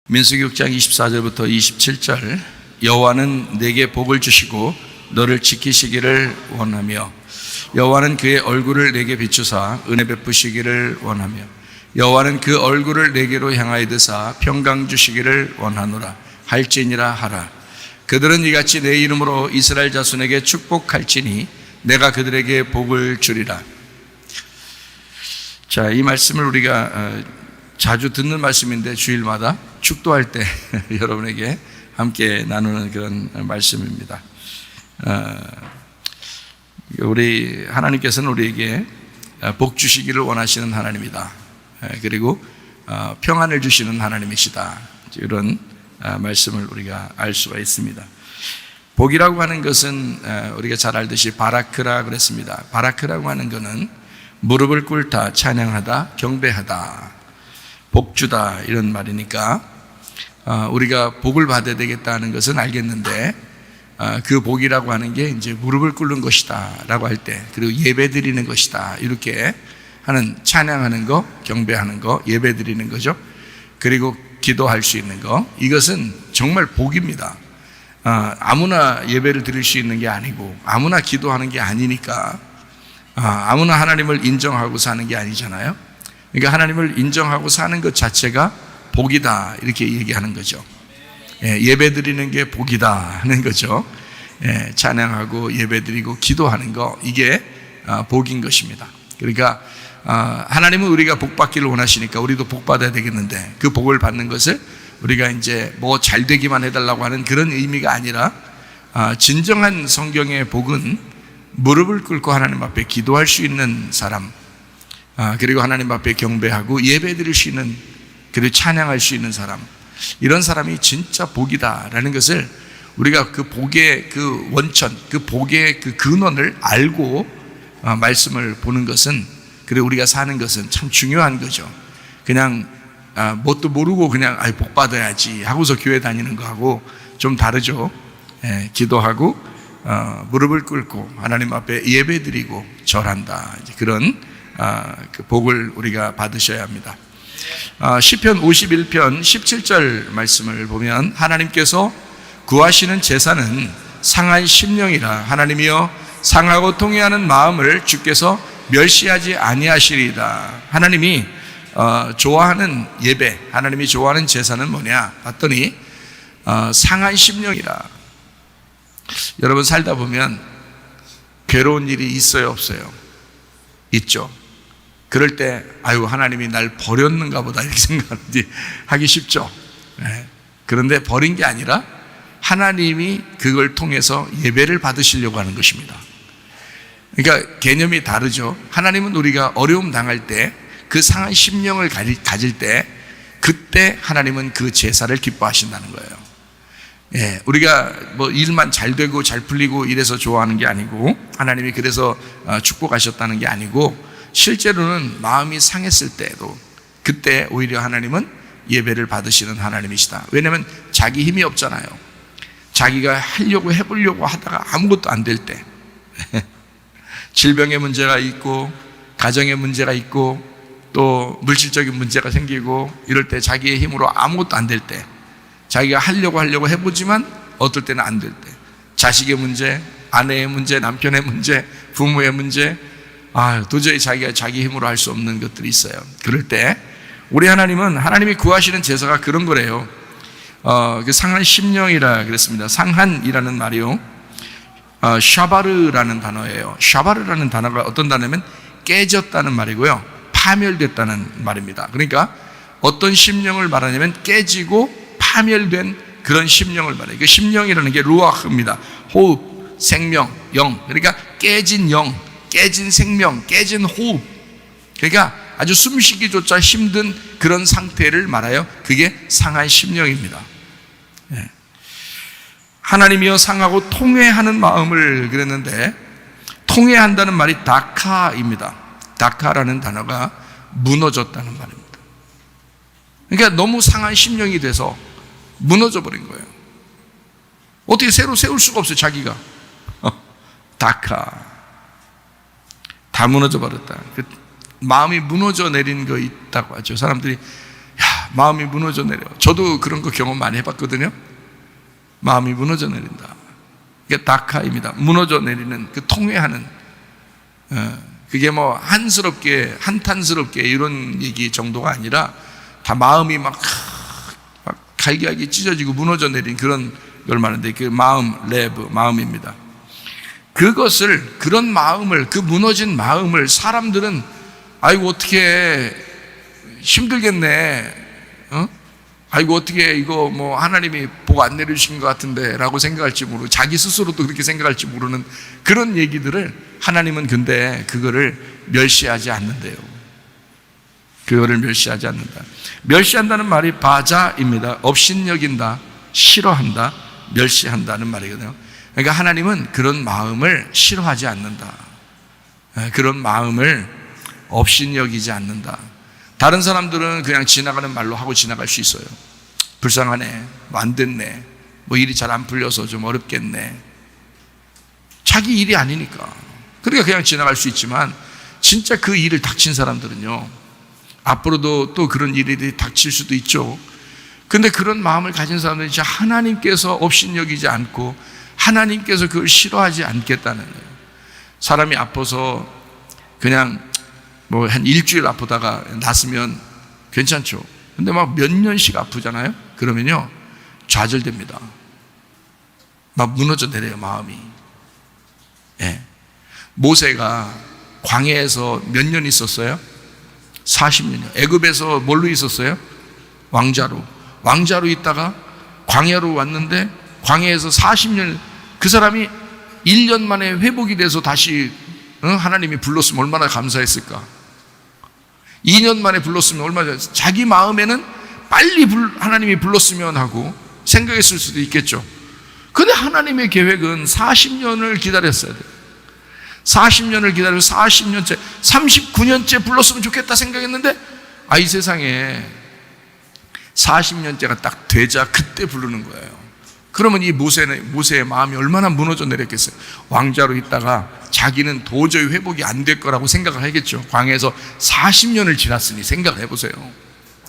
민수기 6장 24절부터 27절 여호와는 내게 복을 주시고 너를 지키시기를 원하며 여호와는 그의 얼굴을 내게 비추사 은혜 베푸시기를 원하며 여호와는 그 얼굴을 내게로 향하여 드사 평강 주시기를 원하노라 할지니라 하라. 그들은 이같이 내 이름으로 이스라엘 자손에게 축복할지니 내가 그들에게 복을 주리라. 자, 이 말씀을 우리가 자주 듣는 말씀인데 주일마다 축도할 때 여러분에게 함께 나누는 그런 말씀입니다. 우리 하나님께서는 우리에게 복 주시기를 원하시는 하나님이다. 그리고 평안을 주시는 하나님이시다. 이런 말씀을 우리가 알 수가 있습니다. 복이라고 하는 것은 우리가 잘 알듯이 바라크라 그랬습니다. 바라크라고 하는 것은 무릎을 꿇다, 찬양하다, 경배하다, 복주다 이런 말이니까 우리가 복을 받아야 되겠다는 것은 알겠는데 그 복이라고 하는 게 이제 무릎을 꿇는 것이다 라고 할 때, 그리고 예배 드리는 것이다 이렇게 하는, 찬양하는 거, 경배하는 거, 예배 드리는 거죠. 그리고 기도할 수 있는 거, 이것은 정말 복입니다. 아무나 예배를 드릴 수 있는 게 아니고 아무나 기도하는 게 아니니까 아무나 하나님을 인정하고 사는 게 아니잖아요. 그러니까 하나님을 인정하고 사는 것 자체가 복이다 이렇게 얘기하는 거죠. 예배 드리는 게 복이다 하는 거죠. 찬양하고 예배 드리고 기도하는 거, 이게 복인 것입니다. 그러니까 하나님은 우리가 복 받기를 원하시니까 우리도 복 받아야 되겠는데, 그 복을 받는 것을 우리가 이제 뭐 잘 되기만 해달라고 하는 그런 의미가 아니라 진정한 성경의 복은 무릎을 꿇고 하나님 앞에 기도할 수 있는 사람, 그리고 하나님 앞에 경배하고 예배 드릴 수 있는, 그리고 찬양할 수 있는 사람, 이런 사람이 진짜 복이다라는 것을 우리가 그 복의 그 원천, 그 복의 그 근원을 알고 말씀을 보는 것은, 그리고 우리가 사는 것은 참 중요한 거죠. 그냥 뭣도 모르고 그냥 복 받아야지 하고서 교회 다니는 거하고 좀 다르죠. 기도하고 무릎을 꿇고 하나님 앞에 예배 드리고 절한다, 그런 그 복을 우리가 받으셔야 합니다. 시편 51편 17절 말씀을 보면 하나님께서 구하시는 제사는 상한 심령이라 하나님이여 상하고 통회하는 마음을 주께서 멸시하지 아니하시리이다. 하나님이 좋아하는 예배, 하나님이 좋아하는 제사는 뭐냐 봤더니 상한 심령이라. 여러분 살다 보면 괴로운 일이 있어요, 없어요? 있죠. 그럴 때 아유, 하나님이 날 버렸는가 보다 이렇게 생각하기 쉽죠. 그런데 버린 게 아니라 하나님이 그걸 통해서 예배를 받으시려고 하는 것입니다. 그러니까 개념이 다르죠. 하나님은 우리가 어려움 당할 때, 그 상한 심령을 가질 때, 그때 하나님은 그 제사를 기뻐하신다는 거예요. 우리가 뭐 일만 잘 되고 잘 풀리고 이래서 좋아하는 게 아니고, 하나님이 그래서 축복하셨다는 게 아니고, 실제로는 마음이 상했을 때도 그때 오히려 하나님은 예배를 받으시는 하나님이시다. 왜냐하면 자기 힘이 없잖아요. 자기가 하려고 해보려고 하다가 아무것도 안 될 때, 질병의 문제가 있고 가정의 문제가 있고 또 물질적인 문제가 생기고 이럴 때, 자기의 힘으로 아무것도 안 될 때, 자기가 하려고 해보지만 어떨 때는 안 될 때, 자식의 문제, 아내의 문제, 남편의 문제, 부모의 문제, 도저히 자기가 자기 힘으로 할 수 없는 것들이 있어요. 그럴 때 우리 하나님은, 하나님이 구하시는 제사가 그런 거래요. 그 상한 심령이라 그랬습니다. 상한이라는 말이요, 샤바르라는 단어예요. 샤바르라는 단어가 어떤 단어냐면 깨졌다는 말이고요, 파멸됐다는 말입니다. 그러니까 어떤 심령을 말하냐면 깨지고 파멸된 그런 심령을 말해요. 그 심령이라는 게 루아흐입니다. 호흡, 생명, 영. 그러니까 깨진 영, 깨진 생명, 깨진 호흡, 그러니까 아주 숨쉬기조차 힘든 그런 상태를 말하여 그게 상한 심령입니다. 하나님이여 상하고 통회하는 마음을 그랬는데, 통회한다는 말이 다카입니다. 다카라는 단어가 무너졌다는 말입니다. 그러니까 너무 상한 심령이 돼서 무너져 버린 거예요. 어떻게 새로 세울 수가 없어요, 자기가. 다카, 다 무너져 버렸다. 마음이 무너져 내린 거 있다고 하죠. 사람들이 야, 마음이 무너져 내려. 저도 그런 거 경험 많이 해봤거든요. 마음이 무너져 내린다. 이게 다카입니다. 무너져 내리는 그 통회하는, 그게 뭐 한탄스럽게 이런 얘기 정도가 아니라 다 마음이 막 갈기갈기 찢어지고 무너져 내린 그런 걸 말하는데, 그 마음, 레브, 마음입니다. 그런 마음을, 그 무너진 마음을 사람들은 아이고 어떻게 힘들겠네, 아이고 어떻게 이거 뭐 하나님이 복 안 내려주신 것 같은데 라고 생각할지 모르고, 자기 스스로도 그렇게 생각할지 모르는 그런 얘기들을 하나님은 근데 그거를 멸시하지 않는데요. 그거를 멸시하지 않는다. 멸시한다는 말이 바자입니다. 업신여긴다, 싫어한다, 멸시한다는 말이거든요. 그러니까 하나님은 그런 마음을 싫어하지 않는다. 그런 마음을 업신여기지 않는다. 다른 사람들은 그냥 지나가는 말로 하고 지나갈 수 있어요. 불쌍하네, 뭐 안 됐네, 뭐 일이 잘 안 풀려서 좀 어렵겠네. 자기 일이 아니니까 그러니까 그냥 지나갈 수 있지만, 진짜 그 일을 닥친 사람들은요, 앞으로도 또 그런 일이 닥칠 수도 있죠. 근데 그런 마음을 가진 사람들은 진짜 하나님께서 업신여기지 않고 하나님께서 그걸 싫어하지 않겠다는 거예요. 사람이 아파서 그냥 뭐 한 일주일 아프다가 낫으면 괜찮죠. 근데 막 몇 년씩 아프잖아요. 그러면요 좌절됩니다. 막 무너져 내려요, 마음이. 예. 모세가 광야에서 몇 년 있었어요? 40년이요. 애굽에서 뭘로 있었어요? 왕자로 있다가 광야로 왔는데, 광야에서 40년, 그 사람이 1년 만에 회복이 돼서 다시 하나님이 불렀으면 얼마나 감사했을까. 2년 만에 불렀으면 얼마나, 자기 마음에는 빨리 하나님이 불렀으면 하고 생각했을 수도 있겠죠. 근데 하나님의 계획은 40년을 기다렸어야 돼요. 40년을 기다리고 40년째, 39년째 불렀으면 좋겠다 생각했는데, 이 세상에 40년째가 딱 되자 그때 부르는 거예요. 그러면 이 모세의 마음이 얼마나 무너져 내렸겠어요. 왕자로 있다가 자기는 도저히 회복이 안 될 거라고 생각을 하겠죠. 광야에서 40년을 지났으니 생각을 해보세요.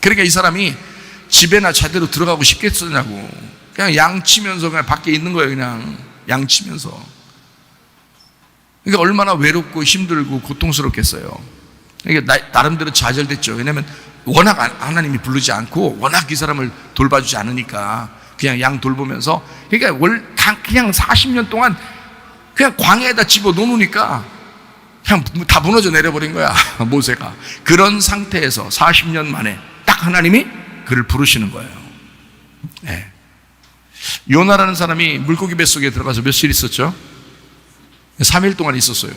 그러니까 이 사람이 집에나 제대로 들어가고 싶겠느냐고, 그냥 양치면서 그냥 밖에 있는 거예요. 그냥 양치면서. 그러니까 얼마나 외롭고 힘들고 고통스럽겠어요. 그러니까 나름대로 좌절됐죠. 왜냐하면 워낙 하나님이 부르지 않고 워낙 이 사람을 돌봐주지 않으니까 그냥 양 돌보면서, 그러니까 그냥 40년 동안 그냥 광야에다 집어 놓으니까 그냥 다 무너져 내려버린 거야, 모세가. 그런 상태에서 40년 만에 딱 하나님이 그를 부르시는 거예요. 네. 요나라는 사람이 물고기 뱃속에 들어가서 며칠 있었죠? 3일 동안 있었어요.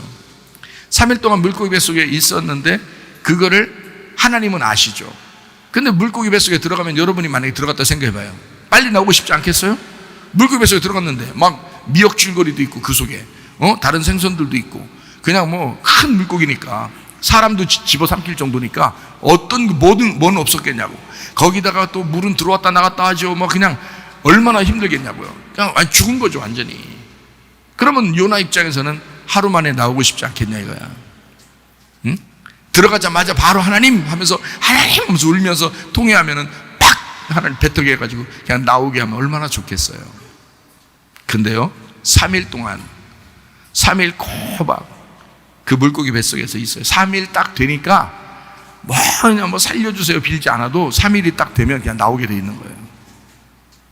3일 동안 물고기 뱃속에 있었는데 그거를 하나님은 아시죠. 근데 물고기 뱃속에 들어가면, 여러분이 만약에 들어갔다 생각해봐요. 빨리 나오고 싶지 않겠어요? 물고기 뱃속에 들어갔는데 막 미역줄거리도 있고, 그 속에 다른 생선들도 있고, 그냥 뭐 큰 물고기니까 사람도 집어삼킬 정도니까 뭐는 없었겠냐고. 거기다가 또 물은 들어왔다 나갔다 하죠. 뭐 그냥 얼마나 힘들겠냐고요. 그냥 죽은 거죠, 완전히. 그러면 요나 입장에서는 하루 만에 나오고 싶지 않겠냐 이거야. 응? 들어가자마자 바로 하나님 하면서, 하나님 하면서 울면서 통회하면은 팍 하나님 배터기 해가지고 그냥 나오게 하면 얼마나 좋겠어요. 근데요, 3일 동안, 3일 꼬박 그 물고기 뱃속에서 있어요. 3일 딱 되니까 그냥 뭐 살려주세요 빌지 않아도 3일이 딱 되면 그냥 나오게 돼 있는 거예요.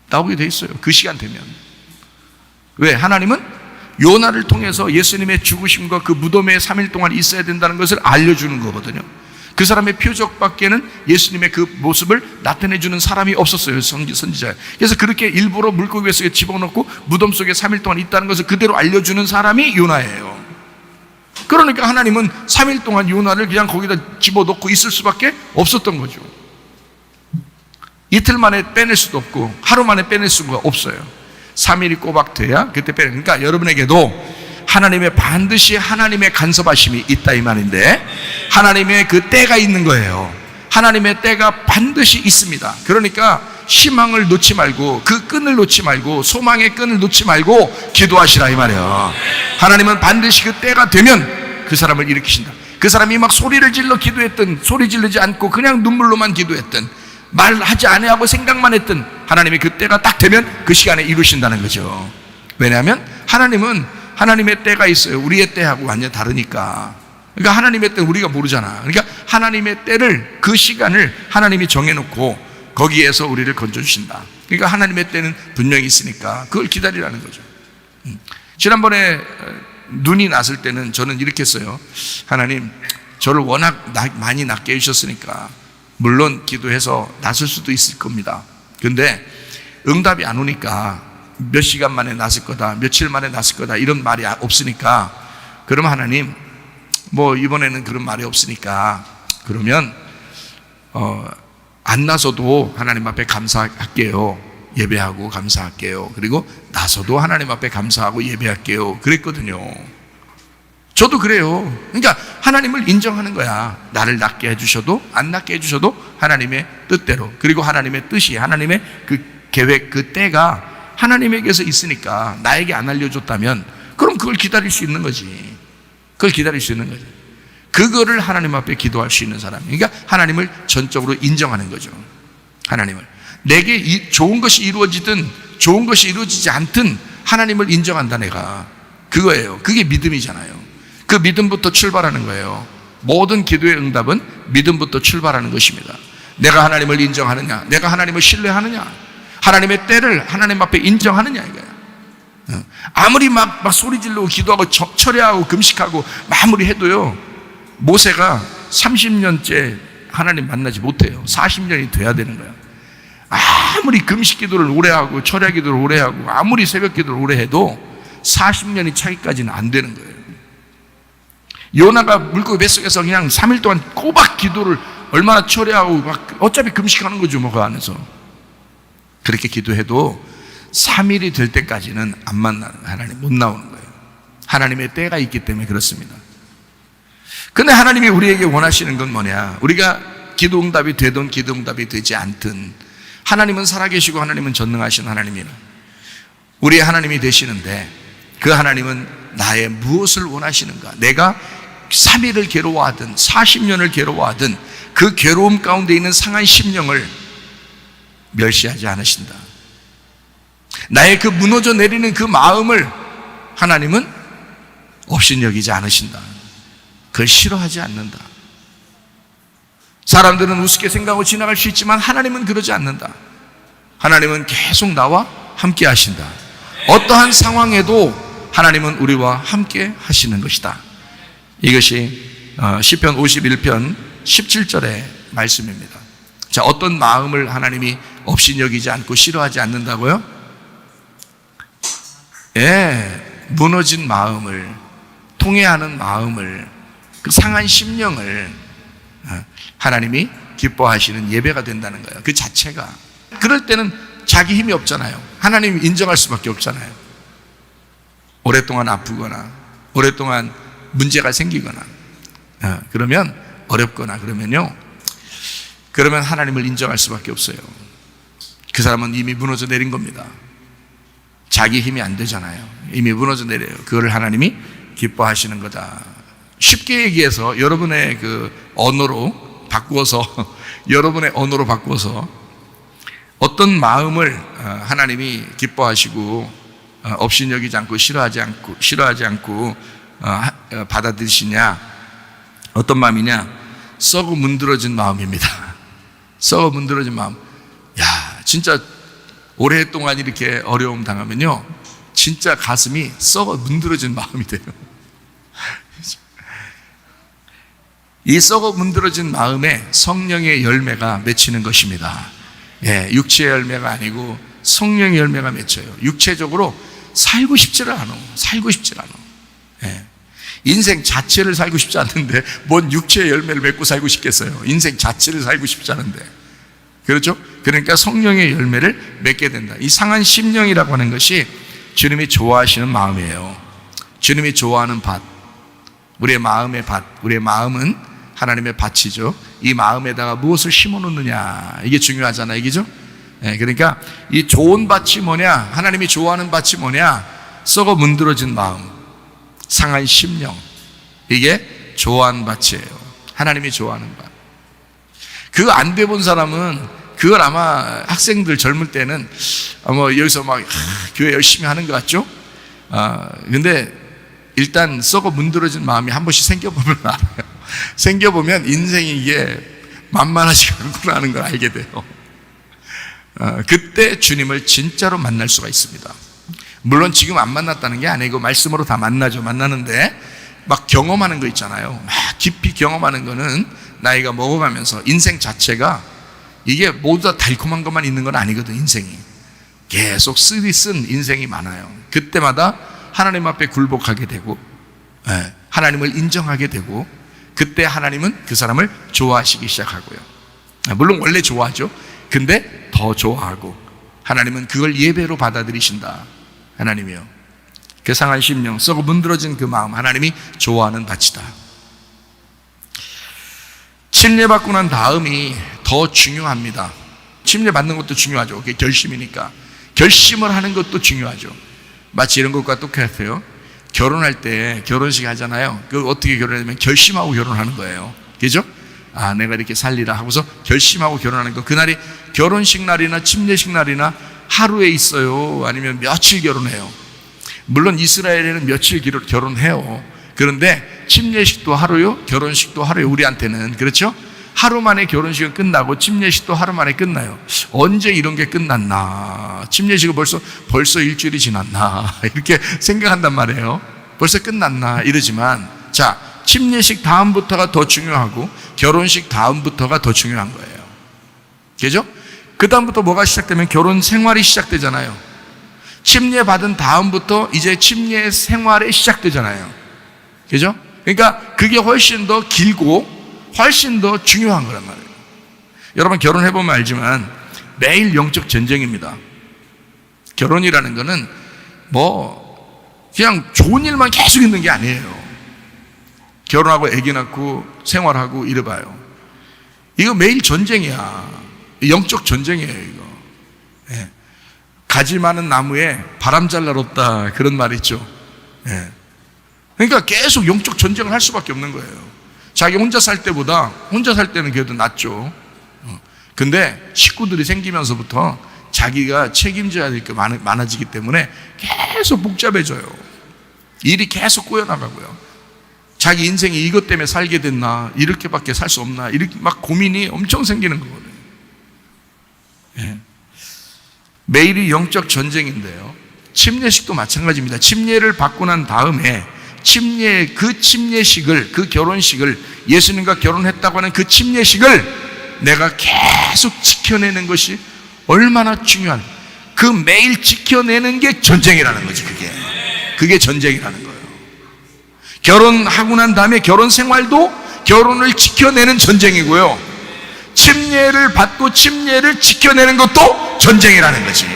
나오게 돼 있어요, 그 시간 되면. 왜? 하나님은 요나를 통해서 예수님의 죽으심과 그 무덤에 3일 동안 있어야 된다는 것을 알려주는 거거든요. 그 사람의 표적밖에는 예수님의 그 모습을 나타내주는 사람이 없었어요, 선지자예요. 그래서 그렇게 일부러 물고기 속에 집어넣고 무덤 속에 3일 동안 있다는 것을 그대로 알려주는 사람이 요나예요. 그러니까 하나님은 3일 동안 요나를 그냥 거기다 집어넣고 있을 수밖에 없었던 거죠. 이틀 만에 빼낼 수도 없고 하루 만에 빼낼 수가 없어요. 3일이 꼬박 돼야 그때 빼내. 그러니까 여러분에게도 하나님의 반드시 하나님의 간섭하심이 있다 이 말인데, 하나님의 그 때가 있는 거예요. 하나님의 때가 반드시 있습니다. 그러니까 희망을 놓지 말고, 그 끈을 놓지 말고, 소망의 끈을 놓지 말고 기도하시라 이 말이에요. 하나님은 반드시 그 때가 되면 그 사람을 일으키신다. 그 사람이 막 소리를 질러 기도했든 소리 지르지 않고 그냥 눈물로만 기도했든 말하지 아니하고 생각만 했던 하나님이 그 때가 딱 되면 그 시간에 이루신다는 거죠. 왜냐하면 하나님은 하나님의 때가 있어요. 우리의 때하고 완전히 다르니까. 그러니까 하나님의 때는 우리가 모르잖아. 그러니까 하나님의 때를, 그 시간을 하나님이 정해놓고 거기에서 우리를 건져주신다. 그러니까 하나님의 때는 분명히 있으니까 그걸 기다리라는 거죠. 지난번에 눈이 났을 때는 저는 이렇게 했어요. 하나님, 저를 워낙 많이 낫게 해주셨으니까 물론 기도해서 낫을 수도 있을 겁니다. 근데 응답이 안 오니까 몇 시간 만에 낫을 거다, 며칠 만에 낫을 거다 이런 말이 없으니까, 그럼 하나님 뭐 이번에는 그런 말이 없으니까 그러면 안 나서도 하나님 앞에 감사할게요. 예배하고 감사할게요. 그리고 나서도 하나님 앞에 감사하고 예배할게요. 그랬거든요. 저도 그래요. 그러니까 하나님을 인정하는 거야. 나를 낫게 해주셔도 안 낫게 해주셔도 하나님의 뜻대로, 그리고 하나님의 뜻이, 하나님의 그 계획, 그 때가 하나님에게서 있으니까 나에게 안 알려줬다면 그럼 그걸 기다릴 수 있는 거지. 그걸 기다릴 수 있는 거지. 그거를 하나님 앞에 기도할 수 있는 사람, 그러니까 하나님을 전적으로 인정하는 거죠. 하나님을, 내게 좋은 것이 이루어지든 좋은 것이 이루어지지 않든 하나님을 인정한다. 내가 그거예요. 그게 믿음이잖아요. 그 믿음부터 출발하는 거예요. 모든 기도의 응답은 믿음부터 출발하는 것입니다. 내가 하나님을 인정하느냐, 내가 하나님을 신뢰하느냐, 하나님의 때를 하나님 앞에 인정하느냐 이거야. 아무리 막 소리 지르고 기도하고 철회하고 금식하고 마무리해도요, 모세가 30년째 하나님 만나지 못해요. 40년이 돼야 되는 거야. 아무리 금식 기도를 오래 하고 철야 기도를 오래 하고 아무리 새벽 기도를 오래 해도 40년이 차기까지는 안 되는 거예요. 요나가 물고기 뱃속에서 그냥 3일 동안 꼬박 기도를 얼마나 철야하고 막 어차피 금식하는 거죠, 뭐 그 안에서. 그렇게 기도해도 3일이 될 때까지는 안 만나는, 하나님 못 나오는 거예요. 하나님의 때가 있기 때문에 그렇습니다. 근데 하나님이 우리에게 원하시는 건 뭐냐? 우리가 기도 응답이 되든 기도 응답이 되지 않든 하나님은 살아계시고 하나님은 전능하신 하나님이라 우리의 하나님이 되시는데, 그 하나님은 나의 무엇을 원하시는가? 내가 3일을 괴로워하든 40년을 괴로워하든 그 괴로움 가운데 있는 상한 심령을 멸시하지 않으신다. 나의 그 무너져 내리는 그 마음을 하나님은 업신여기지 않으신다. 그걸 싫어하지 않는다. 사람들은 우습게 생각하고 지나갈 수 있지만 하나님은 그러지 않는다. 하나님은 계속 나와 함께 하신다. 어떠한 상황에도 하나님은 우리와 함께 하시는 것이다. 이것이 시편 51편 17절의 말씀입니다. 자, 어떤 마음을 하나님이 업신여기지 않고 싫어하지 않는다고요? 무너진 마음을, 통회하는 마음을, 그 상한 심령을 하나님이 기뻐하시는 예배가 된다는 거예요. 그 자체가. 그럴 때는 자기 힘이 없잖아요. 하나님이 인정할 수밖에 없잖아요. 오랫동안 아프거나 오랫동안 문제가 생기거나 그러면 어렵거나 그러면 하나님을 인정할 수밖에 없어요. 그 사람은 이미 무너져 내린 겁니다. 자기 힘이 안 되잖아요. 이미 무너져 내려요. 그거를 하나님이 기뻐하시는 거다. 쉽게 얘기해서 여러분의 그 언어로 바꾸어서 여러분의 언어로 바꾸어서 어떤 마음을 하나님이 기뻐하시고 업신여기지 않고 싫어하지 않고 받아들이시냐? 어떤 마음이냐? 썩어 문드러진 마음입니다. 썩어 문드러진 마음. 야, 진짜 오랫동안 이렇게 어려움 당하면요, 진짜 가슴이 썩어 문드러진 마음이 돼요. 이 썩어 문드러진 마음에 성령의 열매가 맺히는 것입니다. 육체의 열매가 아니고 성령의 열매가 맺혀요. 육체적으로 살고 싶지를 않아. 인생 자체를 살고 싶지 않는데 뭔 육체의 열매를 맺고 살고 싶겠어요. 인생 자체를 살고 싶지 않은데. 그렇죠? 그러니까 성령의 열매를 맺게 된다. 이 상한 심령이라고 하는 것이 주님이 좋아하시는 마음이에요. 주님이 좋아하는 밭, 우리의 마음의 밭. 우리의 마음은 하나님의 밭이죠. 이 마음에다가 무엇을 심어놓느냐, 이게 중요하잖아요, 이게죠? 그러니까 이 좋은 밭이 뭐냐, 하나님이 좋아하는 밭이 뭐냐? 썩어 문드러진 마음, 상한 심령, 이게 좋아하는 밭이에요. 하나님이 좋아하는 밭. 그거 안 돼본 사람은 그걸 아마 학생들 젊을 때는 여기서 막 교회 열심히 하는 것 같죠? 근데 일단 썩어 문드러진 마음이 한 번씩 생겨보면 알아요. 생겨보면 인생이 이게 만만하지가 않구나 하는 걸 알게 돼요. 그때 주님을 진짜로 만날 수가 있습니다. 물론 지금 안 만났다는 게 아니고 말씀으로 다 만나는데 막 경험하는 거 있잖아요. 막 깊이 경험하는 거는 나이가 먹어가면서 인생 자체가 이게 모두 다 달콤한 것만 있는 건 아니거든. 인생이 계속 쓰디 쓴 인생이 많아요. 그때마다 하나님 앞에 굴복하게 되고 하나님을 인정하게 되고 그때 하나님은 그 사람을 좋아하시기 시작하고요. 물론 원래 좋아하죠. 근데 더 좋아하고 하나님은 그걸 예배로 받아들이신다. 하나님이요, 그 상한 심령, 썩어 문드러진 그 마음 하나님이 좋아하는 밭이다. 침례받고 난 다음이 더 중요합니다. 침례받는 것도 중요하죠. 그게 결심이니까. 결심을 하는 것도 중요하죠. 마치 이런 것과 똑같아요. 결혼할 때 결혼식 하잖아요. 그 어떻게 결혼하냐면 결심하고 결혼하는 거예요. 그죠? 내가 이렇게 살리라 하고서 결심하고 결혼하는 거. 그날이 결혼식 날이나 침례식 날이나 하루에 있어요? 아니면 며칠 결혼해요? 물론 이스라엘에는 며칠 결혼해요. 그런데 침례식도 하루요, 결혼식도 하루요. 우리한테는 그렇죠? 하루 만에 결혼식은 끝나고 침례식도 하루 만에 끝나요. 언제 이런 게 끝났나? 침례식은 벌써 일주일이 지났나? 이렇게 생각한단 말이에요. 벌써 끝났나? 이러지만 자, 침례식 다음부터가 더 중요하고 결혼식 다음부터가 더 중요한 거예요. 그죠? 그 다음부터 뭐가 시작되면 결혼 생활이 시작되잖아요. 침례 받은 다음부터 이제 침례 생활이 시작되잖아요. 그죠? 그러니까 그게 훨씬 더 길고 훨씬 더 중요한 거란 말이에요. 여러분 결혼해보면 알지만 매일 영적 전쟁입니다. 결혼이라는 거는 그냥 좋은 일만 계속 있는 게 아니에요. 결혼하고 아기 낳고 생활하고 이래봐요. 이거 매일 전쟁이야. 영적 전쟁이에요, 이거. 예. 가지 많은 나무에 바람 잘 날 없다, 그런 말 있죠. 예. 그러니까 계속 영적 전쟁을 할 수밖에 없는 거예요. 자기 혼자 살 때보다 혼자 살 때는 그래도 낫죠. 근데 식구들이 생기면서부터 자기가 책임져야 될 게 많아지기 때문에 계속 복잡해져요. 일이 계속 꼬여나가고요. 자기 인생이 이것 때문에 살게 됐나, 이렇게밖에 살 수 없나, 이렇게 막 고민이 엄청 생기는 거거든요. 예. 매일이 영적 전쟁인데요. 침례식도 마찬가지입니다. 침례를 받고 난 다음에 그 침례식을, 그 결혼식을, 예수님과 결혼했다고 하는 그 침례식을 내가 계속 지켜내는 것이 얼마나 중요한, 그 매일 지켜내는 게 전쟁이라는 거지. 그게 전쟁이라는 거예요. 결혼하고 난 다음에 결혼 생활도 결혼을 지켜내는 전쟁이고요, 침례를 받고 침례를 지켜내는 것도 전쟁이라는 거지.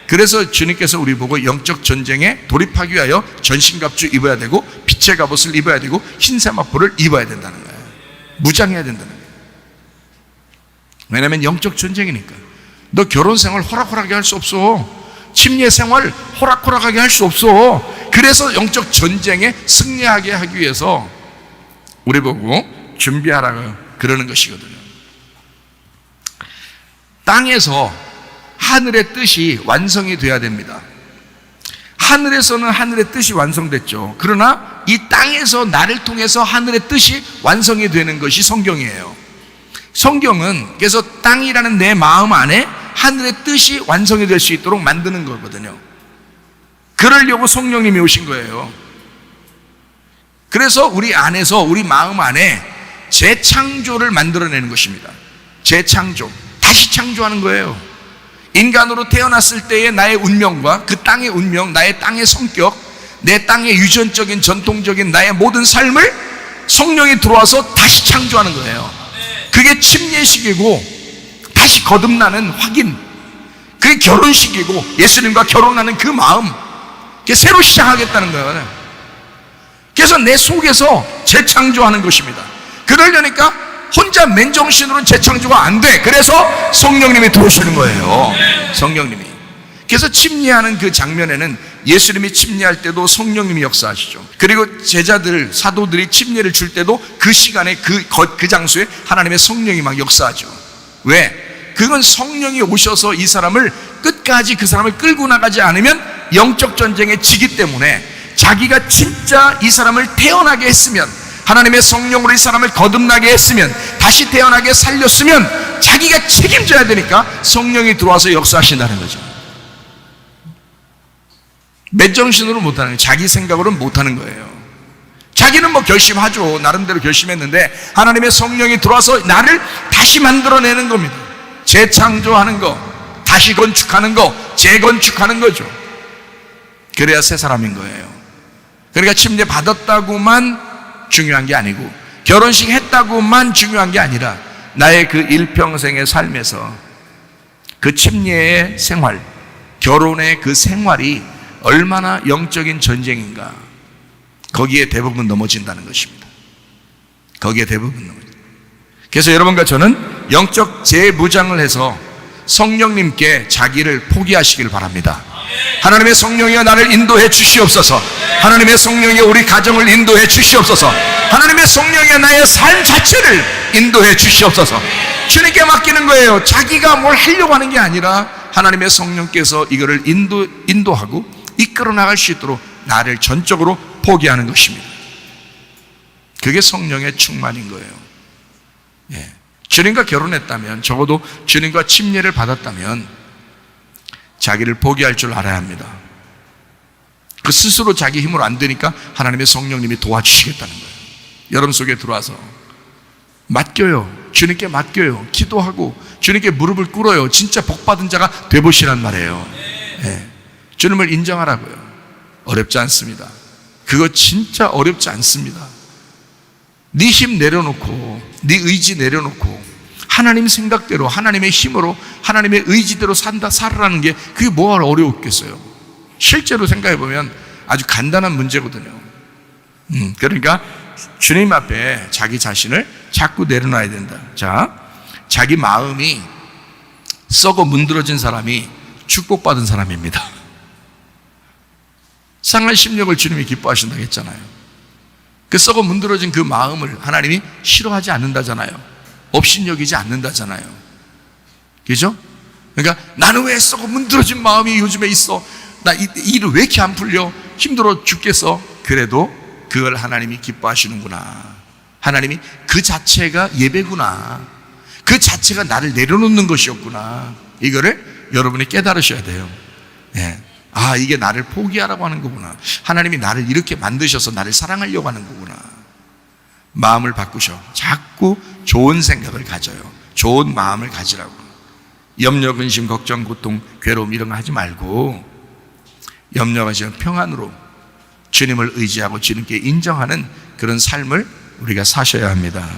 그래서 주님께서 우리 보고 영적 전쟁에 돌입하기 위하여 전신갑주 입어야 되고 빛의 갑옷을 입어야 되고 흰 세마포를 입어야 된다는 거예요. 무장해야 된다는 거예요. 왜냐하면 영적 전쟁이니까. 너 결혼 생활 호락호락하게 할 수 없어. 침례 생활 호락호락하게 할 수 없어. 그래서 영적 전쟁에 승리하게 하기 위해서 우리 보고 준비하라고 그러는 것이거든요. 땅에서 하늘의 뜻이 완성이 돼야 됩니다. 하늘에서는 하늘의 뜻이 완성됐죠. 그러나 이 땅에서 나를 통해서 하늘의 뜻이 완성이 되는 것이 성경이에요. 성경은 그래서 땅이라는 내 마음 안에 하늘의 뜻이 완성이 될 수 있도록 만드는 거거든요. 그러려고 성령님이 오신 거예요. 그래서 우리 안에서, 우리 마음 안에 재창조를 만들어내는 것입니다. 재창조, 다시 창조하는 거예요. 인간으로 태어났을 때의 나의 운명과 그 땅의 운명, 나의 땅의 성격, 내 땅의 유전적인 전통적인 나의 모든 삶을 성령이 들어와서 다시 창조하는 거예요. 그게 침례식이고 다시 거듭나는 확인, 그게 결혼식이고 예수님과 결혼하는 그 마음, 그게 새로 시작하겠다는 거예요. 그래서 내 속에서 재창조하는 것입니다. 그러려니까 혼자 맨정신으로는 재창조가 안 돼. 그래서 성령님이 들어오시는 거예요. 성령님이. 그래서 침례하는 그 장면에는 예수님이 침례할 때도 성령님이 역사하시죠. 그리고 제자들, 사도들이 침례를 줄 때도 그 시간에 그 장소에 하나님의 성령이 막 역사하죠. 왜? 그건 성령이 오셔서 이 사람을 끝까지 그 사람을 끌고 나가지 않으면 영적 전쟁에 지기 때문에 자기가 진짜 이 사람을 태어나게 했으면, 하나님의 성령으로 이 사람을 거듭나게 했으면, 다시 태어나게 살렸으면 자기가 책임져야 되니까 성령이 들어와서 역사하신다는 거죠. 맨정신으로 못하는 거예요. 자기 생각으로는 못하는 거예요. 자기는 뭐 결심하죠. 나름대로 결심했는데 하나님의 성령이 들어와서 나를 다시 만들어내는 겁니다. 재창조하는 거, 다시 건축하는 거, 재건축하는 거죠. 그래야 새 사람인 거예요. 그러니까 침례 받았다고만 중요한 게 아니고, 결혼식 했다고만 중요한 게 아니라, 나의 그 일평생의 삶에서 그 침례의 생활, 결혼의 그 생활이 얼마나 영적인 전쟁인가, 거기에 대부분 넘어진다는 것입니다. 거기에 대부분 넘어진다. 그래서 여러분과 저는 영적 재무장을 해서 성령님께 자기를 포기하시길 바랍니다. 하나님의 성령이여 나를 인도해 주시옵소서. 하나님의 성령이여 우리 가정을 인도해 주시옵소서. 하나님의 성령이여 나의 삶 자체를 인도해 주시옵소서. 주님께 맡기는 거예요. 자기가 뭘 하려고 하는 게 아니라 하나님의 성령께서 이거를 인도하고 이끌어 나갈 수 있도록 나를 전적으로 포기하는 것입니다. 그게 성령의 충만인 거예요. 예. 주님과 결혼했다면, 적어도 주님과 침례를 받았다면 자기를 포기할 줄 알아야 합니다. 그 스스로 자기 힘으로 안 되니까 하나님의 성령님이 도와주시겠다는 거예요. 여러분 속에 들어와서 맡겨요. 주님께 맡겨요. 기도하고 주님께 무릎을 꿇어요. 진짜 복받은 자가 되보시란 말이에요. 예. 주님을 인정하라고요. 어렵지 않습니다. 그거 진짜 어렵지 않습니다. 네 힘 내려놓고, 네 의지 내려놓고 하나님 생각대로, 하나님의 힘으로, 하나님의 의지대로 살아라는 게 그게 뭐가 어려웠겠어요. 실제로 생각해보면 아주 간단한 문제거든요. 그러니까 주님 앞에 자기 자신을 자꾸 내려놔야 된다. 자, 자기 마음이 썩어 문드러진 사람이 축복받은 사람입니다. 상한 심령을 주님이 기뻐하신다고 했잖아요. 그 썩어 문드러진 그 마음을 하나님이 싫어하지 않는다잖아요. 업신여기지 않는다잖아요. 그죠? 그러니까 나는 왜 썩어 문드러진 마음이 요즘에 있어? 나 일을 왜 이렇게 안 풀려? 힘들어 죽겠어. 그래도 그걸 하나님이 기뻐하시는구나. 하나님이 그 자체가 예배구나. 그 자체가 나를 내려놓는 것이었구나. 이거를 여러분이 깨달으셔야 돼요. 예. 아, 이게 나를 포기하라고 하는 거구나. 하나님이 나를 이렇게 만드셔서 나를 사랑하려고 하는 거구나. 마음을 바꾸셔. 자꾸 좋은 생각을 가져요. 좋은 마음을 가지라고. 염려, 근심, 걱정, 고통, 괴로움 이런 거 하지 말고 염려가 지금 평안으로 주님을 의지하고 주님께 인정하는 그런 삶을 우리가 사셔야 합니다.